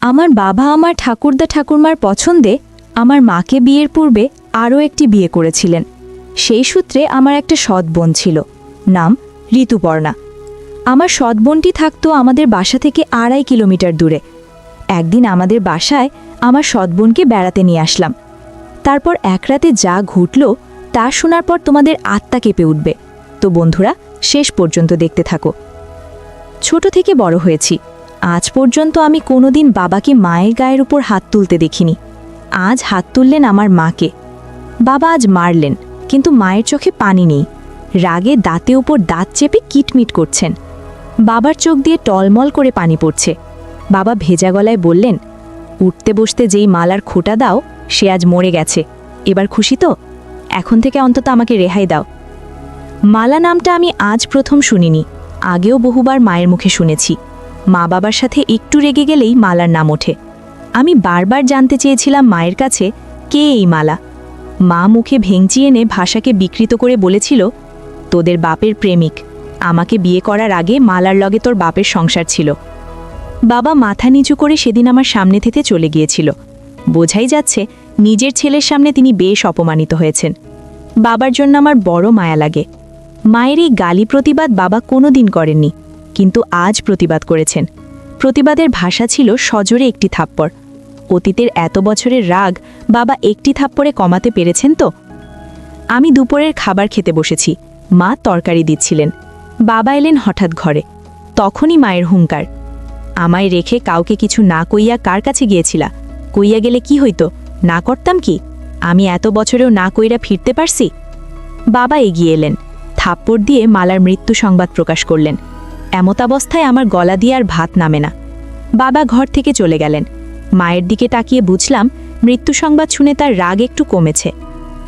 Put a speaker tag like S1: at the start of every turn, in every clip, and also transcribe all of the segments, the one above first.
S1: আমার বাবা আমার ঠাকুরদা ঠাকুরমার পছন্দে আমার মাকে বিয়ের পূর্বে আরও একটি বিয়ে করেছিলেন। সেই সূত্রে আমার একটা সৎ বোন ছিল, নাম ঋতুপর্ণা। আমার সৎ বোনটি থাকত আমাদের বাসা থেকে 2.5 কিলোমিটার দূরে। একদিন আমাদের বাসায় আমার সৎ বোনকে বেড়াতে নিয়ে আসলাম। তারপর এক রাতে যা ঘটল তা শোনার পর তোমাদের আত্মা কেঁপে উঠবে। তো বন্ধুরা, শেষ পর্যন্ত দেখতে থাকো। ছোট থেকে বড় হয়েছি, আজ পর্যন্ত আমি কোনোদিন বাবাকে মায়ের গায়ের উপর হাত তুলতে দেখিনি। আজ হাত তুললেন আমার মাকে। বাবা আজ মারলেন, কিন্তু মায়ের চোখে পানি নেই। রাগে দাঁতে উপর দাঁত চেপে কিটমিট করছেন। বাবার চোখ দিয়ে টলমল করে পানি পড়ছে। বাবা ভেজা গলায় বললেন, উঠতে বসতে যেই মালার খোঁটা দাও সে আজ মরে গেছে। এবার খুশি তো? এখন থেকে অন্তত আমাকে রেহাই দাও। মালা নামটা আমি আজ প্রথম শুনিনি, আগেও বহুবার মায়ের মুখে শুনেছি। মা বাবার সাথে একটু রেগে গেলেই মালার নাম ওঠে। আমি বারবার জানতে চেয়েছিলাম মায়ের কাছে, কে এই মালা? মা মুখে ভেঙচি এনে ভাষাকে বিকৃত করে বলেছিল, তোদের বাপের প্রেমিক। আমাকে বিয়ে করার আগে মালার লগে তোর বাপের সংসার ছিল। বাবা মাথা নিচু করে সেদিন আমার সামনে থেকে চলে গিয়েছিল। বোঝাই যাচ্ছে নিজের ছেলের সামনে তিনি বেশ অপমানিত হয়েছেন। বাবার জন্য আমার বড় মায়া লাগে। মায়ের এই গালি প্রতিবাদ বাবা কোনো দিন করেননি, কিন্তু আজ প্রতিবাদ করেছেন। প্রতিবাদের ভাষা ছিল সজোরে একটি থাপ্পড়। অতীতের এত বছরের রাগ বাবা একটি থাপ্পড়ে কমাতে পেরেছেন তো? আমি দুপুরের খাবার খেতে বসেছি, মা তরকারি দিচ্ছিলেন। বাবা এলেন হঠাৎ ঘরে। তখনই মায়ের হুঙ্কার, আমায় রেখে কাউকে কিছু না কইয়া কার কাছে গিয়েছিলা? কইয়া গেলে কি হইতো? না করতাম কি? আমি এত বছরেও না কইরা ফিরতে পারছি? বাবা এগিয়ে এলেন, থাপ্পড় দিয়ে মালার মৃত্যু সংবাদ প্রকাশ করলেন। এমতাবস্থায় আমার গলা দিয়ে আর ভাত নামে না। বাবা ঘর থেকে চলে গেলেন। মায়ের দিকে তাকিয়ে বুঝলাম মৃত্যু সংবাদ শুনে তার রাগ একটু কমেছে।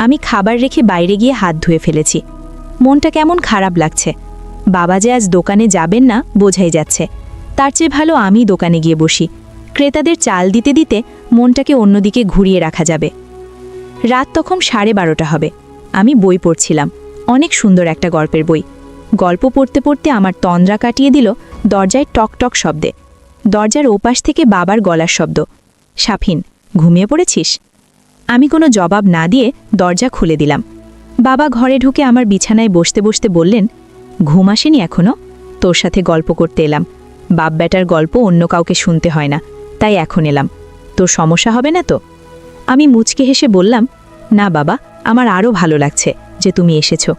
S1: আমি খাবার রেখে বাইরে গিয়ে হাত ধুয়ে ফেলেছি। মনটা কেমন খারাপ লাগছে। বাবা যে আজ দোকানে যাবেন না বোঝাই যাচ্ছে। তার চেয়ে ভালো আমি দোকানে গিয়ে বসি। ক্রেতাদের চাল দিতে দিতে মনটাকে অন্যদিকে ঘুরিয়ে রাখা যাবে। রাত তখন 12:30 হবে। আমি বই পড়ছিলাম, অনেক সুন্দর একটা গল্পের বই। গল্প পড়তে পড়তে আমার তন্দ্রা কাটিয়ে দিল দরজায় টক টক শব্দে। দরজার ওপাশ থেকে বাবার গলার শব্দ, সাফিন, ঘুমিয়ে পড়েছিস? আমি কোনো জবাব না দিয়ে দরজা খুলে দিলাম। বাবা ঘরে ঢুকে আমার বিছানায় বসতে বসতে বললেন, ঘুম আসেনি এখনো? তোর সাথে গল্প করতে এলাম। বাপ বেটার গল্প অন্য কাউকে শুনতে হয় না, তাই এখন এলাম। তোর সমস্যা হবে না তো? আমি মুচকে হেসে বললাম, না বাবা, আমার আরও ভালো লাগছে যে তুমি এসেছো।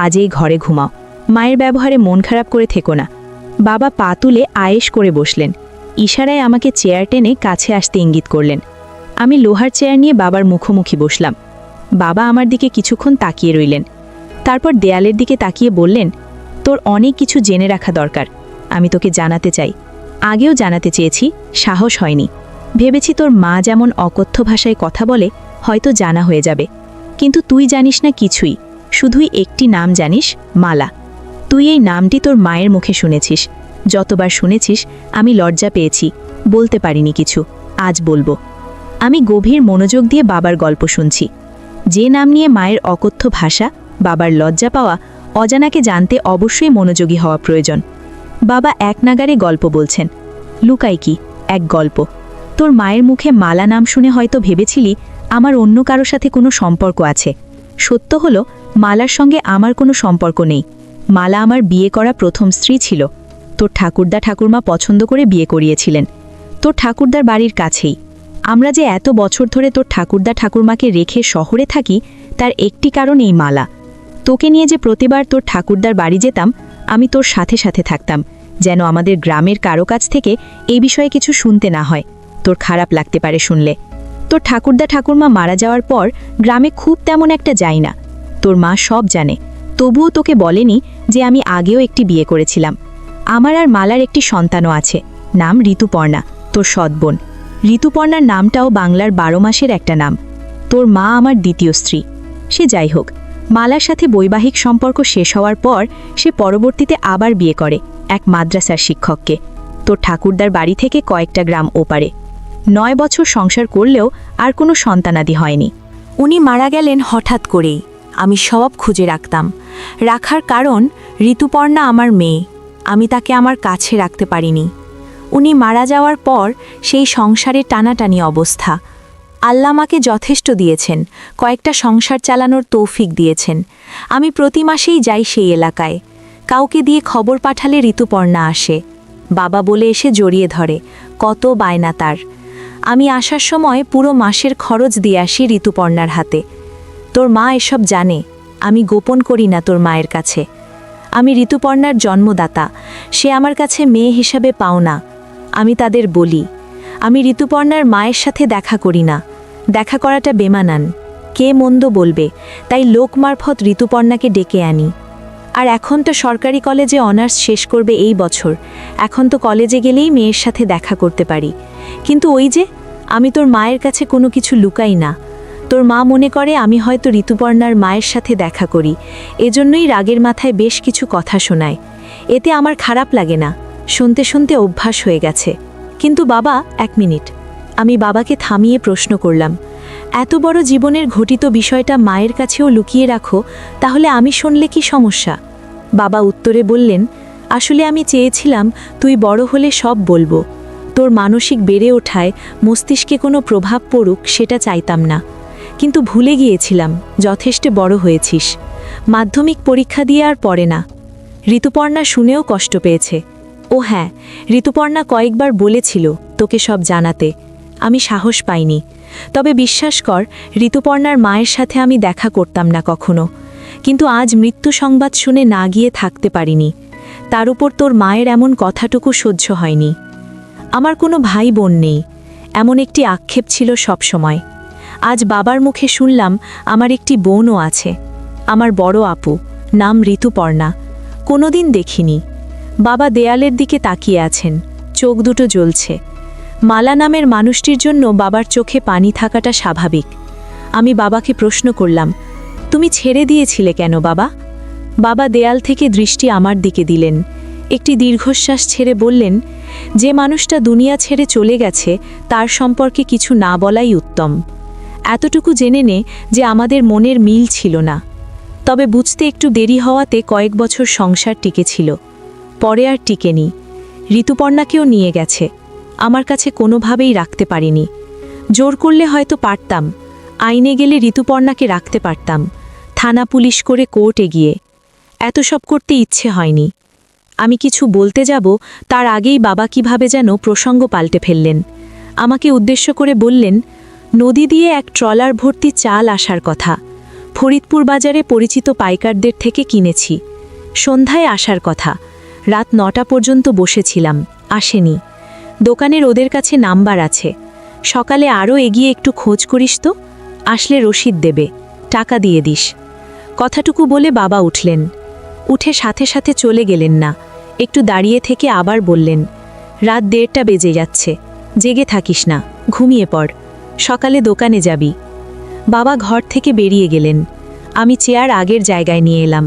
S1: আজ এই ঘরে ঘুমাও, মায়ের ব্যবহারে মন খারাপ করে থেকো না। বাবা পা তুলে আয়েশ করে বসলেন। ইশারায় আমাকে চেয়ার টেনে কাছে আসতে ইঙ্গিত করলেন। আমি লোহার চেয়ার নিয়ে বাবার মুখোমুখি বসলাম। বাবা আমার দিকে কিছুক্ষণ তাকিয়ে রইলেন। তারপর দেয়ালের দিকে তাকিয়ে বললেন, তোর অনেক কিছু জেনে রাখা দরকার। আমি তোকে জানাতে চাই। আগেও জানাতে চেয়েছি, সাহস হয়নি। ভেবেছি তোর মা যেমন অকথ্য ভাষায় কথা বলে হয়তো জানা হয়ে যাবে, কিন্তু তুই জানিস না কিছুই। শুধুই একটি নাম জানিস, মালা। তুই এই নামটি তোর মায়ের মুখে শুনেছিস। যতবার শুনেছিস আমি লজ্জা পেয়েছি, বলতে পারিনি কিছু। আজ বলবো। আমি গভীর মনোযোগ দিয়ে বাবার গল্প শুনছি। যে নাম নিয়ে মায়ের অকথ্য ভাষা, বাবার লজ্জা পাওয়া, অজানাকে জানতে অবশ্যই মনোযোগী হওয়া প্রয়োজন। বাবা এক নাগারে গল্প বলছেন। লুকাই কি, এক গল্প। তোর মায়ের মুখে মালা নাম শুনে হয়তো ভেবেছিলি আমার অন্য কারো সাথে কোনো সম্পর্ক আছে। সত্য হলো, মালার সঙ্গে আমার কোনো সম্পর্ক নেই। মালা আমার বিয়ে করা প্রথম স্ত্রী ছিল। তোর ঠাকুরদা ঠাকুরমা পছন্দ করে বিয়ে করিয়েছিলেন, তোর ঠাকুরদার বাড়ির কাছেই। আমরা যে এত বছর ধরে তোর ঠাকুরদা ঠাকুরমাকে রেখে শহরে থাকি, তার একটি কারণ এই মালা। তোকে নিয়ে যে প্রতিবার তোর ঠাকুরদার বাড়ি যেতাম, আমি তোর সাথে সাথে থাকতাম, যেন আমাদের গ্রামের কারো কাছ থেকে এই বিষয়ে কিছু শুনতে না হয়। তোর খারাপ লাগতে পারে শুনলে। তোর ঠাকুরদা ঠাকুরমা মারা যাওয়ার পর গ্রামে খুব তেমন একটা যাই না। তোর মা সব জানে, তবুও তোকে বলেনি যে আমি আগেও একটি বিয়ে করেছিলাম। আমার আর মালার একটি সন্তানও আছে, নাম ঋতুপর্ণা, তোর সৎ বোন। ঋতুপর্ণার নামটাও বাংলার 12 মাসের একটা নাম। তোর মা আমার দ্বিতীয় স্ত্রী। সে যাই হোক, মালার সাথে বৈবাহিক সম্পর্ক শেষ হওয়ার পর সে পরবর্তীতে আবার বিয়ে করে এক মাদ্রাসার শিক্ষককে, তোর ঠাকুরদার বাড়ি থেকে কয়েকটা গ্রাম ওপারে। 9 বছর সংসার করলেও আর কোনো সন্তানাদি হয়নি। উনি মারা গেলেন হঠাৎ করেই। আমি সব খুঁজে রাখতাম। রাখার কারণ, ঋতুপর্ণা আমার মেয়ে, আমি তাকে আমার কাছে রাখতে পারিনি। উনি মারা যাওয়ার পর সেই সংসারে টানাটানি অবস্থা। আল্লাহ আমাকে যথেষ্ট দিয়েছেন, কয়েকটা সংসার চালানোর তৌফিক দিয়েছেন। আমি প্রতি মাসেই যাই সেই এলাকায়। কাউকে দিয়ে খবর পাঠালে ঋতুপর্ণা আসে। বাবা বলে এসে জড়িয়ে ধরে, কত বায়না তার। আমি আসার সময় পুরো মাসের খরচ দিয়ে আসি ঋতুপর্ণার হাতে। তোর মা এসব জানে, আমি গোপন করি না তোর মায়ের কাছে। আমি ঋতুপর্ণার জন্মদাতা, সে আমার কাছে মেয়ে হিসাবে পাও না। আমি তাদের বলি, আমি ঋতুপর্ণার মায়ের সাথে দেখা করি না, দেখা করাটা বেমানান, কে মন্দ বলবে, তাই লোক মারফত ঋতুপর্ণাকে ডেকে আনি। আর এখন তো সরকারি কলেজে অনার্স শেষ করবে এই বছর, এখন তো কলেজে গেলেই মেয়ের সাথে দেখা করতে পারি। কিন্তু ওই যে, আমি তোর মায়ের কাছে কোনো কিছু লুকাই না। তোর মা মনে করে আমি হয়তো ঋতুপর্ণার মায়ের সাথে দেখা করি, এজন্যই রাগের মাথায় বেশ কিছু কথা শোনায়। এতে আমার খারাপ লাগে না, শুনতে শুনতে অভ্যাস হয়ে গেছে। কিন্তু বাবা, 1 মিনিট। আমি বাবাকে থামিয়ে প্রশ্ন করলাম, এত বড় জীবনের ঘটিত বিষয়টা মায়ের কাছেও লুকিয়ে রাখো, তাহলে আমি শুনলে কি সমস্যা? বাবা উত্তরে বললেন, আসলে আমি চেয়েছিলাম তুই বড় হলে সব বলবো। তোর মানসিক বেড়ে ওঠায় মস্তিষ্কে কোনো প্রভাব পড়ুক সেটা চাইতাম না। কিন্তু ভুলে গিয়েছিলাম, যথেষ্ট বড় হয়েছিস। মাধ্যমিক পরীক্ষা দিয়ে আর পড়ে না। ঋতুপর্ণা শুনেও কষ্ট পেয়েছে। ও হ্যাঁ, ঋতুপর্ণা কয়েকবার বলেছিল তোকে সব জানাতে, আমি সাহস পাইনি। তবে বিশ্বাস কর, ঋতুপর্ণার মায়ের সাথে আমি দেখা করতাম না কখনো। কিন্তু আজ মৃত্যু সংবাদ শুনে না গিয়ে থাকতে পারিনি। তার উপর তোর মায়ের এমন কথাটুকু সহ্য হয়নি। আমার কোনো ভাই বোন নেই, এমন একটি আক্ষেপ ছিল সব সময়। আজ বাবার মুখে শুনলাম আমার একটি বোনও আছে, আমার বড় আপু, নাম ঋতুপর্ণা। কোনোদিন দেখিনি। বাবা দেয়ালের দিকে তাকিয়ে আছেন, চোখ দুটো জ্বলছে। মালা নামের মানুষটির জন্য বাবার চোখে পানি থাকাটা স্বাভাবিক। আমি বাবাকে প্রশ্ন করলাম, তুমি ছেড়ে দিয়েছিলে কেন বাবা? বাবা দেয়াল থেকে দৃষ্টি আমার দিকে দিলেন, একটি দীর্ঘশ্বাস ছেড়ে বললেন, যে মানুষটা দুনিয়া ছেড়ে চলে গেছে তার সম্পর্কে কিছু না বলাই উত্তম। এতটুকু জেনে নে যে আমাদের মনের মিল ছিল না। তবে বুঝতে একটু দেরি হওয়াতে কয়েক বছর সংসার টিকেছিল, পরে আর টিকেনি। ঋতুপর্ণাকেও নিয়ে গেছে, আমার কাছে কোনোভাবেই রাখতে পারিনি। জোর করলে হয়তো পারতাম, আইনে গেলে ঋতুপর্ণাকে রাখতে পারতাম, থানা পুলিশ করে কোর্টে গিয়ে। এত সব করতে ইচ্ছে হয়নি। আমি কিছু বলতে যাব তার আগেই বাবা কিভাবে যেন প্রসঙ্গ পাল্টে ফেললেন। আমাকে উদ্দেশ্য করে বললেন, নদী দিয়ে এক ট্রলার ভর্তি চাল আসার কথা, ফরিদপুর বাজারে পরিচিত পাইকারদের থেকে কিনেছি। সন্ধ্যায় আসার কথা, রাত 9টা পর্যন্ত বসেছিলাম, আসেনি। দোকানের ওদের কাছে নাম্বার আছে, সকালে আরও এগিয়ে একটু খোঁজ করিস তো, আসলে রসিদ দেবে, টাকা দিয়ে দিস। কথাটুকু বলে বাবা উঠলেন। উঠে সাথে সাথে চলে গেলেন না, একটু দাঁড়িয়ে থেকে আবার বললেন, রাত 1:30 বেজে যাচ্ছে, জেগে থাকিস না, ঘুমিয়ে পড়, সকালে দোকানে যাবি। বাবা ঘর থেকে বেরিয়ে গেলেন। আমি চেয়ার আগের জায়গায় নিয়ে এলাম।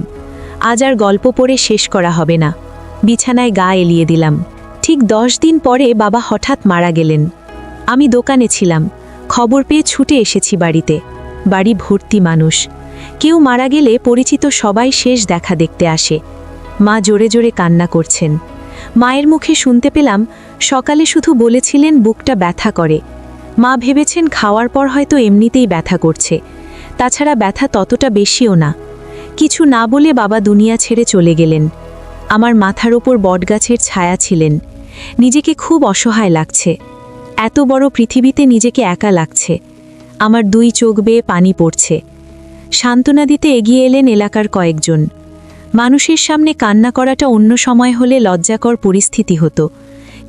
S1: আজ আর গল্প পড়ে শেষ করা হবে না। বিছানায় গা এলিয়ে দিলাম। ঠিক 10 দিন পরে বাবা হঠাৎ মারা গেলেন। আমি দোকানে ছিলাম, খবর পেয়ে ছুটে এসেছি বাড়িতে। বাড়ি ভর্তি মানুষ। কেউ মারা গেলে পরিচিত সবাই শেষ দেখা দেখতে আসে। মা জোরে জোরে কান্না করছেন। মায়ের মুখে শুনতে পেলাম, সকালে শুধু বলেছিলেন বুকটা ব্যথা করে। মা ভেবেছেন খাওয়ার পর হয়তো এমনিতেই ব্যথা করছে, তাছাড়া ব্যথা ততটা বেশিও না। কিছু না বলে বাবা দুনিয়া ছেড়ে চলে গেলেন। আমার মাথার ওপর বটগাছের ছায়া ছিলেন। নিজেকে খুব অসহায় লাগছে। এত বড় পৃথিবীতে নিজেকে একা লাগছে। আমার 2 চোখ বেয়ে পানি পড়ছে। সান্ত্বনা দিতে এগিয়ে এলেন এলাকার কয়েকজন। মানুষের সামনে কান্না করাটা অন্য সময় হলে লজ্জাকর পরিস্থিতি হতো,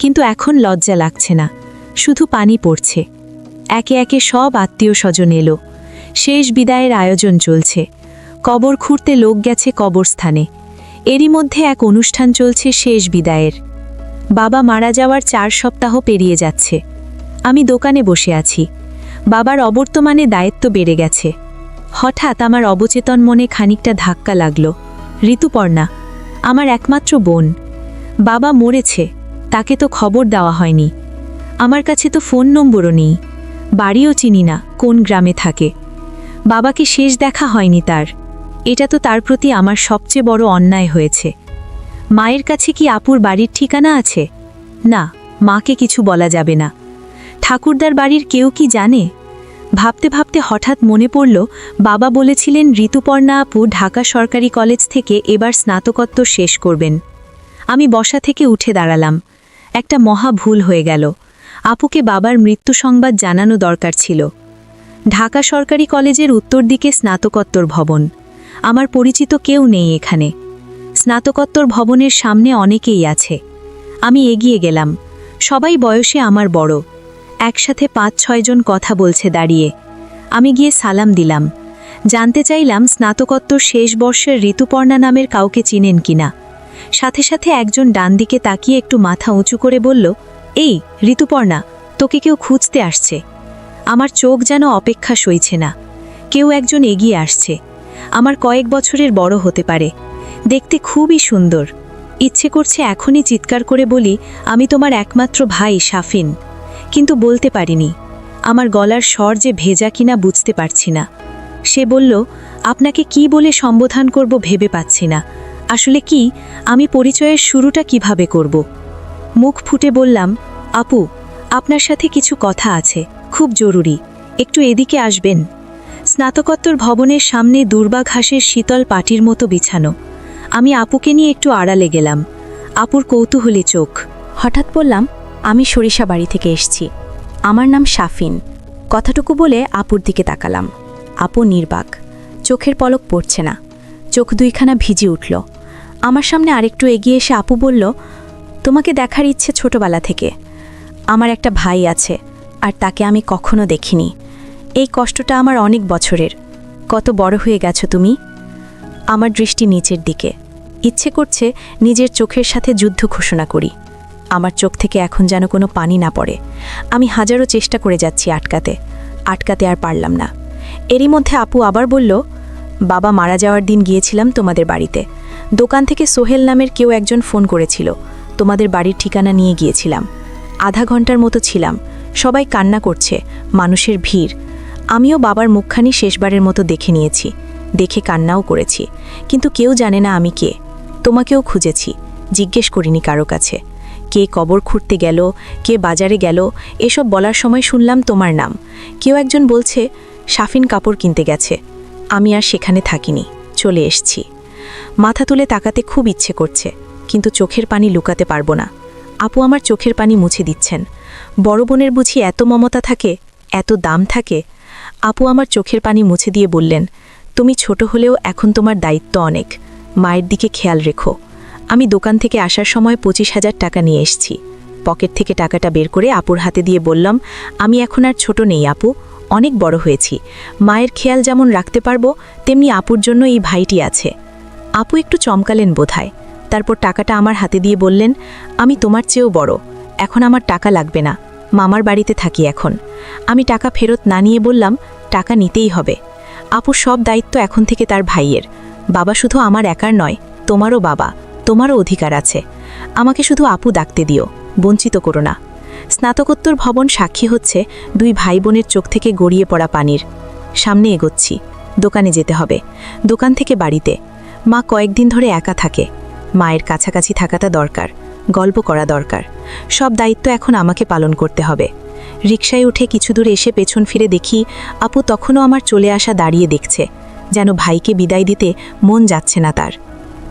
S1: কিন্তু এখন লজ্জা লাগছে না, শুধু পানি পড়ছে। একে একে সব আত্মীয় স্বজন এলো। শেষ বিদায়ের আয়োজন চলছে। কবর খুঁড়তে লোক গেছে কবরস্থানে। এরই মধ্যে এক অনুষ্ঠান চলছে শেষ বিদায়ের। বাবা মারা যাওয়ার 4 সপ্তাহ পেরিয়ে যাচ্ছে। আমি দোকানে বসে আছি। বাবার অবর্তমানে দায়িত্ব বেড়ে গেছে। হঠাৎ আমার অবচেতন মনে খানিকটা ধাক্কা লাগলো। ঋতুপর্ণা, আমার একমাত্র বোন। বাবা মরেছে, তাকে তো খবর দেওয়া হয়নি। আমার কাছে তো ফোন নম্বরও নেই, বাড়িও চিনি না কোন গ্রামে থাকে। বাবাকে শেষ দেখা হয়নি তার। এটা তো তার প্রতি আমার সবচেয়ে বড় অন্যায় হয়েছে। মায়ের কাছে কি আপুর বাড়ির ঠিকানা আছে? না,
S2: মাকে কিছু বলা যাবে না। ঠাকুরদার বাড়ির কেউ কি জানে? ভাবতে ভাবতে হঠাৎ মনে পড়ল, বাবা বলেছিলেন ঋতুপর্ণা আপু ঢাকা সরকারি কলেজ থেকে এবার স্নাতকোত্তর শেষ করবেন। আমি বসা থেকে উঠে দাঁড়ালাম। একটা মহা ভুল হয়ে গেল। আপুকে বাবার মৃত্যু সংবাদ জানানো দরকার ছিল। ঢাকা সরকারি কলেজের উত্তর দিকে স্নাতকোত্তর ভবন। আমার পরিচিত কেউ নেই এখানে। স্নাতকোত্তর ভবনের সামনে অনেকেই আছে। আমি এগিয়ে গেলাম। সবাই বয়সে আমার বড়। একসাথে ৫-৬ জন কথা বলছে দাঁড়িয়ে। আমি গিয়ে সালাম দিলাম। জানতে চাইলাম স্নাতকোত্তর শেষ বর্ষের ঋতুপর্ণা নামের কাউকে চিনেন কিনা। সাথে সাথে একজন ডান দিকে তাকিয়ে একটু মাথা উঁচু করে বলল, এই ঋতুপর্ণা, তোকে কেউ খুঁজতে আসছে। আমার চোখ যেন অপেক্ষা সইছে না। কেউ একজন এগিয়ে আসছে। আমার কয়েক বছরের বড় হতে পারে। দেখতে খুবই সুন্দর। ইচ্ছে করছে এখনই চিৎকার করে বলি, আমি তোমার একমাত্র ভাই শাফিন। কিন্তু বলতে পারিনি। আমার গলার স্বর যে ভেজা কিনা বুঝতে পারছি না। সে বলল, আপনাকে কি বলে সম্বোধন করব ভেবে পাচ্ছি না। আসলে কি, আমি পরিচয়ের শুরুটা কিভাবে করব? মুখ ফুটে বললাম, আপু, আপনার সাথে কিছু কথা আছে, খুব জরুরি। একটু এদিকে আসবেন। স্নাতকোত্তর ভবনের সামনে দুর্বা ঘাসের শীতল পাটির মতো বিছানো। আমি আপুকে নিয়ে একটু আড়ালে গেলাম। আপুর কৌতূহলী চোখ।
S1: হঠাৎ বললাম, আমি সরিষা বাড়ি থেকে এসছি। আমার নাম শাফিন। কথাটুকু বলে আপুর দিকে তাকালাম। আপু নির্বাক, চোখের পলক পড়ছে না। চোখ দুইখানা ভিজে উঠল। আমার সামনে আরেকটু এগিয়ে এসে আপু বলল, তোমাকে দেখার ইচ্ছে ছোটবেলা থেকে। আমার একটা ভাই আছে, আর তাকে আমি কখনো দেখিনি। এই কষ্টটা আমার অনেক বছরের। কত বড় হয়ে গেছো তুমি। আমার দৃষ্টি নিচের দিকে। ইচ্ছে করছে নিজের চোখের সাথে যুদ্ধ ঘোষণা করি। আমার চোখ থেকে এখন যেন কোনো পানি না পড়ে। আমি হাজারো চেষ্টা করে যাচ্ছি আটকাতে আর পারলাম না। এরই মধ্যে আপু আবার বলল, বাবা মারা যাওয়ার দিন গিয়েছিলাম তোমাদের বাড়িতে। দোকান থেকে সোহেল নামের কেউ একজন ফোন করেছিল। তোমাদের বাড়ির ঠিকানা নিয়ে গিয়েছিলাম। আধা ঘন্টার মতো ছিলাম। সবাই কান্না করছে, মানুষের ভিড়। আমিও বাবার মুখখানি শেষবারের মতো দেখে নিয়েছি। দেখে কান্নাও করেছি। কিন্তু কেউ জানে না আমি কে। তোমাকেও খুঁজেছি, জিজ্ঞেস করিনি কারো কাছে। কে কবর খুঁড়তে গেল, কে বাজারে গেল, এসব বলার সময় শুনলাম তোমার নাম। কেউ একজন বলছে শাফিন কাপড় কিনতে গেছে। আমি আর সেখানে থাকিনি, চলে এসছি। মাথা তুলে তাকাতে খুব ইচ্ছে করছে, কিন্তু চোখের পানি লুকাতে পারবো না। আপু আমার চোখের পানি মুছে দিচ্ছেন। বড় বোনের বুঝি এত মমতা থাকে, এত দাম থাকে? আপু আমার চোখের পানি মুছে দিয়ে বললেন, তুমি ছোট হলেও এখন তোমার দায়িত্ব অনেক। মায়ের দিকে খেয়াল রেখো। আমি দোকান থেকে আসার সময় 25,000 টাকা নিয়ে এসেছি। পকেট থেকে টাকাটা বের করে আপুর হাতে দিয়ে বললাম, আমি এখন আর ছোট নেই আপু, অনেক বড় হয়েছি। মায়ের খেয়াল যেমন রাখতে পারবো, তেমনি আপুর জন্য এই ভাইটি আছে। আপু একটু চমকালেন বোধহয়। তারপর টাকাটা আমার হাতে দিয়ে বললেন, আমি তোমার চেয়েও বড়। এখন আমার টাকা লাগবে না, মামার বাড়িতে থাকি এখন। আমি টাকা ফেরত না নিয়ে বললাম, টাকা নিতেই হবে। আপুর সব দায়িত্ব এখন থেকে তার ভাইয়ের। বাবা শুধু আমার একার নয়, তোমারও বাবা, তোমারও অধিকার আছে। আমাকে শুধু আপু ডাকতে দিও, বঞ্চিত করো না। স্নাতকোত্তর ভবন সাক্ষী হচ্ছে দুই ভাই বোনের চোখ থেকে গড়িয়ে পড়া পানির। সামনে এগোচ্ছি। দোকানে যেতে হবে, দোকান থেকে বাড়িতে। মা কয়েকদিন ধরে একা থাকে। মায়ের কাছাকাছি থাকাটা দরকার, গল্প করা দরকার। সব দায়িত্ব এখন আমাকে পালন করতে হবে। রিকশায় উঠে কিছু দূর এসে পেছন ফিরে দেখি আপু তখনও আমার চলে আসা দাঁড়িয়ে দেখছে, যেন ভাইকে বিদায় দিতে মন যাচ্ছে না তার।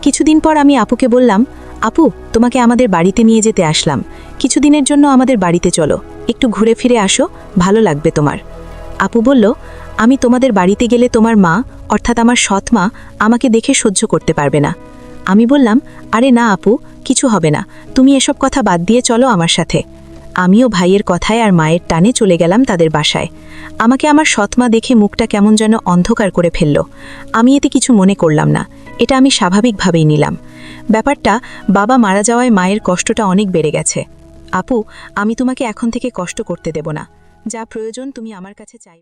S1: কিছুদিন পর আমি আপুকে বললাম, আপু, তোমাকে আমাদের বাড়িতে নিয়ে যেতে আসলাম। কিছুদিনের জন্য আমাদের বাড়িতে চলো, একটু ঘুরে ফিরে আসো, ভালো লাগবে তোমার। আপু বলল, আমি তোমাদের বাড়িতে গেলে তোমার মা, অর্থাৎ আমার সৎ মা, আমাকে দেখে সহ্য করতে পারবে না। আমি বললাম, আরে না আপু, কিছু হবে না, তুমি এসব কথা বাদ দিয়ে চলো আমার সাথে। আমিও ভাইয়ের কথায় আর মায়ের টানে চলে গেলাম তাদের বাসায়। আমাকে আমার সৎমা দেখে মুখটা কেমন যেন অন্ধকার করে ফেলল। আমি এতে কিছু মনে করলাম না, এটা আমি স্বাভাবিকভাবেই নিলাম। ব্যাপারটা, বাবা মারা যাওয়ায় মায়ের কষ্টটা অনেক বেড়ে গেছে। আপু, আমি তোমাকে এখন থেকে কষ্ট করতে দেব না। যা প্রয়োজন তুমি আমার কাছে চাই।